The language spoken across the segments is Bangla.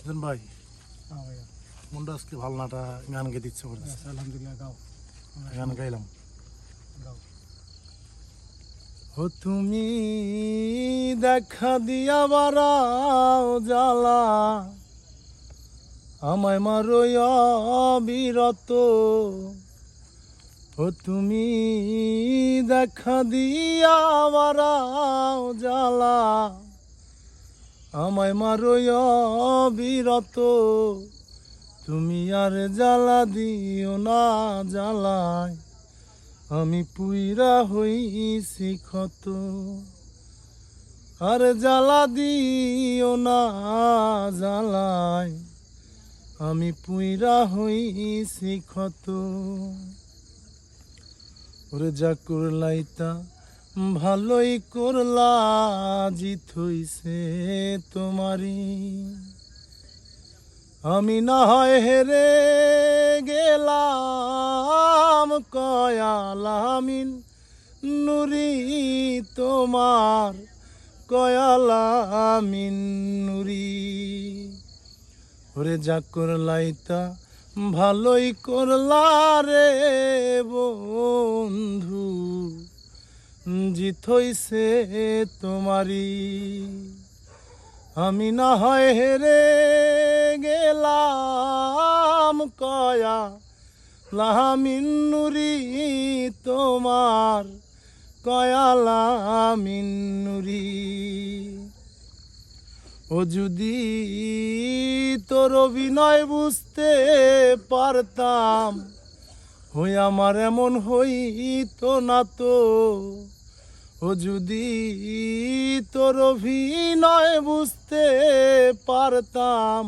দেন ভাই, হ্যাঁ ভাইয়া। মনটা আজকে ভালো নাটা গান গাইতে ইচ্ছে করতেছে। আলহামদুলিল্লাহ, গাও। গান গাইলাম। গাও। ও তুমি দেখা দিয়া বারাও জ্বালা, আমায় মারো অবিরত। ও তুমি দেখা দিয়া বারাও জ্বালা, আমায় মারো অবিরত। তুমি আর জ্বালা দিও না জ্বালায়, আমি পুইরা হইছি ক্ষত। আর জ্বালা দিও না জ্বালায়, আমি পুইরা হইছি ক্ষত। ওরে যা করলাইতা ভালোই করলা, জিত হইছে তোমারি। আমি না হয় হেরে গেলাম, কয়ালামিন নুরি তোমার, কয়ালামিন নুরি। ওরে যা করলাইতা ভালোই করলা রে বন্ধু, জিত হইছে তোমারি। আমি না হয় হেরে গেলাম, কয়া লামিন নুরি তোমার, কয়ালামিন নুরি। ও যদি তোর অভিনয় বুঝতে পারতাম, হই আমার এমন হইতো না তো। ও যদি তোর অভিনয় বুঝতে পারতাম,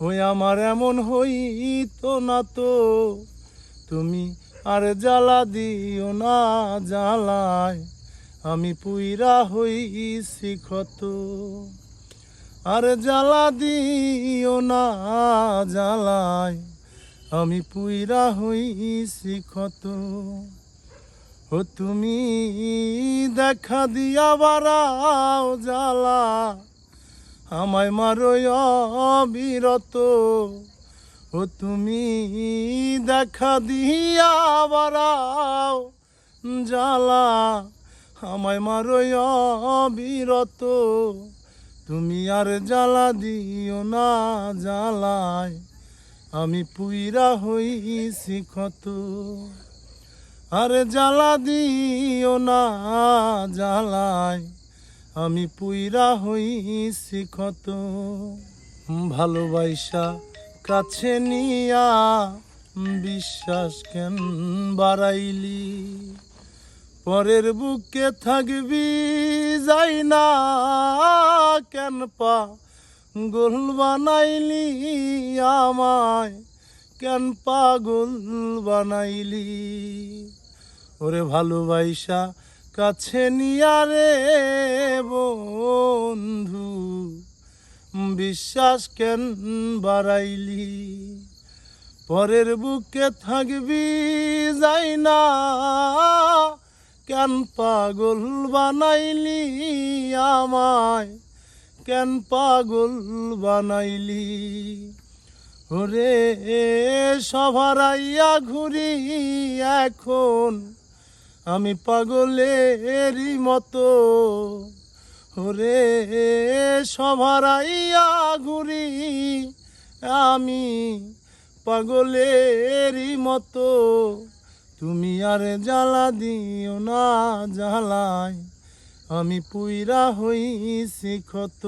হই আমার এমন হইতো না তো। তুমি আর জ্বালা দিও না জ্বালায়, আমি পুইরা হইছি ক্ষত। আর জ্বালা দিও না জ্বালায়, আমি পুইরা হইছি ক্ষত। ও তুমি দেখা দিয়া বারাও জ্বালা, আমায় মারো অবিরত। ও তুমি দেখা দিয়া বারাও জ্বালা, আমায় মারো অবিরত। তুমি আর জ্বালা দিও না জ্বালায়, আমি পুইরা হইছি ক্ষত। আর জ্বালা দিও না জ্বালায়, আমি পুইরা হইছি ক্ষত। ভালোবাসা কাছে নিয়া বিশ্বাস কেন বাড়াইলি, পরের বুকে থাকবি যাই না কেন পা গোল বানাইলি আমায়, কেন পাগল বানাইলি। ওরে ভালোবাসা কাছে নিয়া রে বন্ধু, বিশ্বাস কেন বাড়াইলি, পরের বুকে থাকবি যাই না কেন পাগল বানাইলি আমায়, কেন পাগল বানাইলি। ওরে সভারাইয়া ঘুরি এখন আমি পাগলেরই মতো। ওরে সভারাইয়া ঘুরি আমি পাগলেরই মতো। তুমি আর জ্বালা দিও না জ্বালায়, আমি পুইরা হইছি ক্ষত।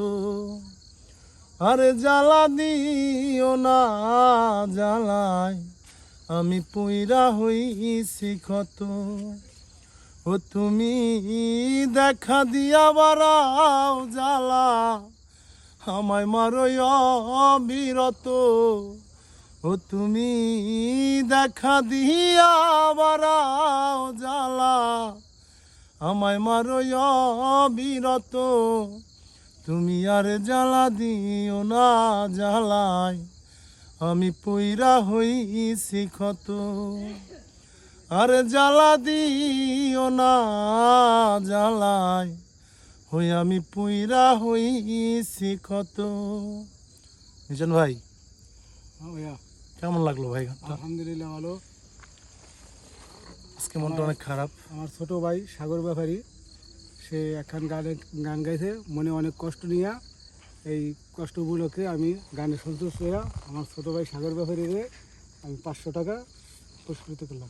আর জ্বালা দিও না জ্বালায়, আমি পুইরা হইছি ক্ষত। ও তুমি দেখা দিয়া বারাও জ্বালা, আমায় মারো অবিরত। ও তুমি দেখা দিয়া বারাও জ্বালা, আমায় মারো অবিরত। তুমি আর জ্বালা দিও না জ্বালায়, আমি পুইরা হইছি ক্ষত। আর জ্বালা দিও না জ্বালায়, হই আমি পুইরা হইছি ক্ষত। মিজান ভাই হ্যাঁ ভাইয়া, কেমন লাগলো ভাই গানটা? আলহামদুলিল্লাহ ভালো। আজকে মনটা অনেক খারাপ। আমার ছোট ভাই সাগর ব্যাপারী, সে একখান গান গাইছে, মনে অনেক কষ্ট নিয়ে। এই কষ্টগুলোকে আমি গানে সন্তুষ্ট হয়ে আমার ছোট ভাই সাগর ব্যাপারীরে আমি 500 টাকা পুরস্কৃত করলাম।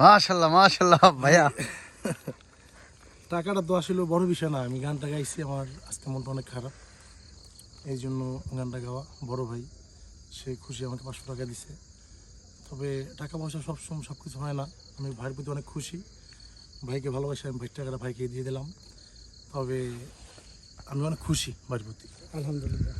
মাশাল্লাহ মাশাল্লাহ ভাইয়া। টাকাটা তো আসলে বড় বিষয় না, আমি গানটা গাইছি, আমার আজকে মনটা অনেক খারাপ, এই জন্য গানটা গাওয়া। বড় ভাই সে খুশি, আমাকে 500 টাকা দিছে। তবে টাকা পয়সা সবসময় সব কিছু হয় না। আমি ভাইয়ের প্রতি অনেক খুশি, ভাইকে ভালোবাসি, আমি ভাইয়ের টাকাটা ভাইকে দিয়ে দিলাম। তবে আমি অনেক খুশি ভাইয়ের প্রতি। আলহামদুলিল্লাহ।